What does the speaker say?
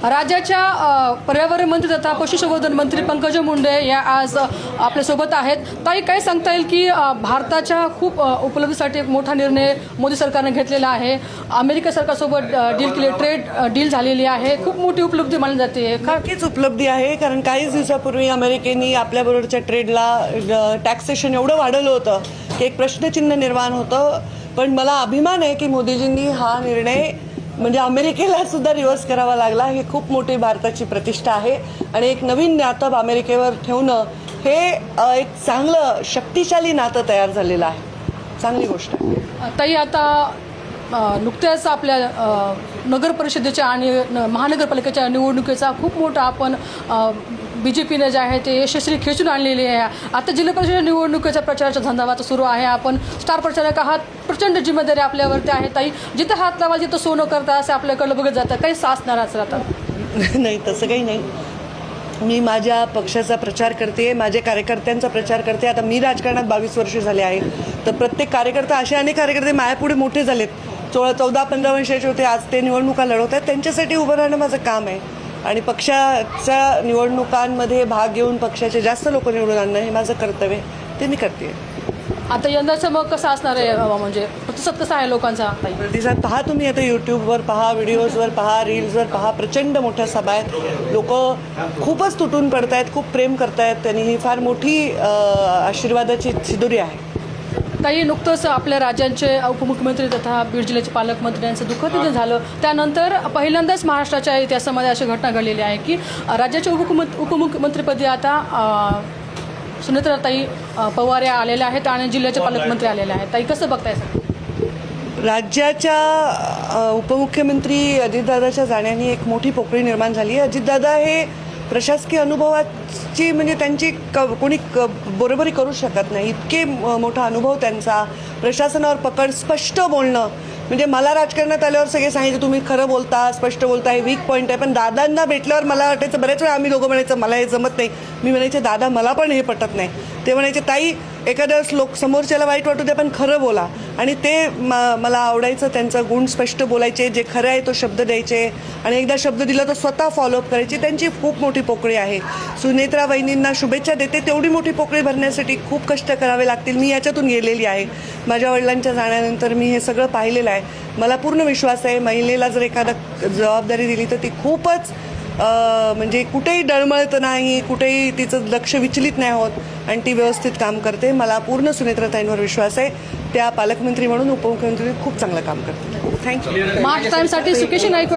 राज्याच्या पर्यावरण मंत्री तथा पशुसंवर्धन मंत्री पंकजा मुंडे या आज आपल्यासोबत आहेत. ताई, काय सांगता येईल की भारताच्या खूप उपलब्धीसाठी एक मोठा निर्णय मोदी सरकारने घेतलेला आहे. अमेरिका सरकारसोबत डील केली, ट्रेड डील झालेली आहे. खूप मोठी उपलब्धी मानली जाते. नक्कीच उपलब्धी आहे, कारण काहीच दिवसापूर्वी अमेरिकेने आपल्याबरोबरच्या ट्रेडला टॅक्सेशन एवढं वाढवलं होतं की एक प्रश्नचिन्ह निर्माण होतं. पण मला अभिमान आहे की मोदीजींनी हा निर्णय म्हणजे अमेरिकेला सुद्धा रिव्हर्स करावा लागला. ही खूप मोठी भारताची प्रतिष्ठा आहे आणि एक नवीन नातं अमेरिकेवर ठेवणं हे एक चांगलं शक्तिशाली नातं तयार झालेलं आहे. चांगली गोष्ट आहे. ताई, आता नुकत्याच आपल्या नगर परिषदेच्या आणि महानगरपालिकेच्या निवडणुकीचा खूप मोठा आपण BJPने जे आहे ते यशस्वी खेचून आणलेली आहे. आता जिल्हा परिषद निवडणुकीचा प्रचाराचा धंदा सुरू आहे. आपण स्टार प्रचारक आहात. प्रचंड जिम्मेदारी आपल्यावरती आहे. ताई, जिथं हात लावा तिथं सोनं करता असं आपल्याकडे बघत जातं. काही सास नाराज राहतात? नाही, तसं काही नाही. मी माझ्या पक्षाचा प्रचार करते, माझ्या कार्यकर्त्यांचा प्रचार करते. आता मी राजकारणात 22 वर्ष झाले आहे, तर प्रत्येक कार्यकर्ता, असे अनेक कार्यकर्ते माझ्यापुढे मोठे झालेत. 14-15 वर्षाचे होते, आज ते निवडणुका लढवत आहेत. त्यांच्यासाठी उभं राहणं माझं काम आहे आणि पक्षाच्या निवडणुकांमध्ये भाग घेऊन पक्षाचे जास्त लोक निवडून आणणं हे माझं कर्तव्य आहे. ते मी करते. आता यंदाचं मग कसं असणार आहे, म्हणजे प्रतिसाद कसा आहे लोकांचा? प्रतिसाद पहा तुम्ही. आता यूट्यूबवर पहा, व्हिडिओजवर पहा, रील्सवर पहा, प्रचंड मोठ्या सभा आहेत. लोक खूपच तुटून पडत आहेत, खूप प्रेम करत आहेत. त्यांनी ही फार मोठी आशीर्वादाची शिदोरी आहे. ताई, नुकतंच आपल्या राज्याचे उपमुख्यमंत्री तथा बीड जिल्ह्याचे पालकमंत्री यांचं दुःखद निधन झालं. त्यानंतर पहिल्यांदाच महाराष्ट्राच्या इतिहासामध्ये अशी घटना घडलेली आहे की राज्याच्या उपमुख्यमंत्रीपदी आता सुनेत्राताई पवार या आलेल्या आहेत आणि जिल्ह्याचे पालकमंत्री आलेले आहेत. ताई, कसं बघताय सर? राज्याच्या उपमुख्यमंत्री अजितदादाच्या जाण्याने एक मोठी पोकळी निर्माण झाली आहे. अजितदादा हे प्रशासकीय अनुभवाची म्हणजे त्यांची कोणी बरोबरी करू शकत नाही. इतके मोठा अनुभव त्यांचा, प्रशासनावर पकड, स्पष्ट बोलणं. म्हणजे मला राजकारणात आल्यावर सगळे सांगायचे तुम्ही खरं बोलता, स्पष्ट बोलता, हे वीक पॉईंट आहे. पण दादांना भेटल्यावर मला वाटायचं, बऱ्याच वेळा आम्ही दोघं म्हणायचं मला हे जमत नाही. मी म्हणायचे दादा मला पण हे पटत नाही. ते म्हणायचे ताई एखाद्या लोक समोरच्याला वाईट वाटू दे पण खरं बोला. आणि ते मला आवडायचं. त्यांचा गुण स्पष्ट बोलायचे, जे खरं आहे तो शब्द द्यायचे आणि एकदा शब्द दिला तर स्वतः फॉलोअप करायची. त्यांची खूप मोठी पोकळी आहे. सुनेत्रा वहिनींना शुभेच्छा देते. तेवढी मोठी पोकळी भरण्यासाठी खूप कष्ट करावे लागतील. मी याच्यातून गेलेली आहे. माझ्या वडिलांच्या जाण्यानंतर मी हे सगळं पाहिलेलं आहे. मला पूर्ण विश्वास आहे महिलेला जर एखादा जबाबदारी दिली तर ती खूपच म्हणजे कुठेही डळमळत नाही, कुठेही तिचं लक्ष विचलित नाही होत आणि ती व्यवस्थित काम करते. मला पूर्ण सुनेत्राताईंवर विश्वास आहे. त्या पालकमंत्री म्हणून उपमुख्यमंत्री खूप चांगलं काम करते. थँक्यू. मार्च टाइमसाठी सुकेशी नाईक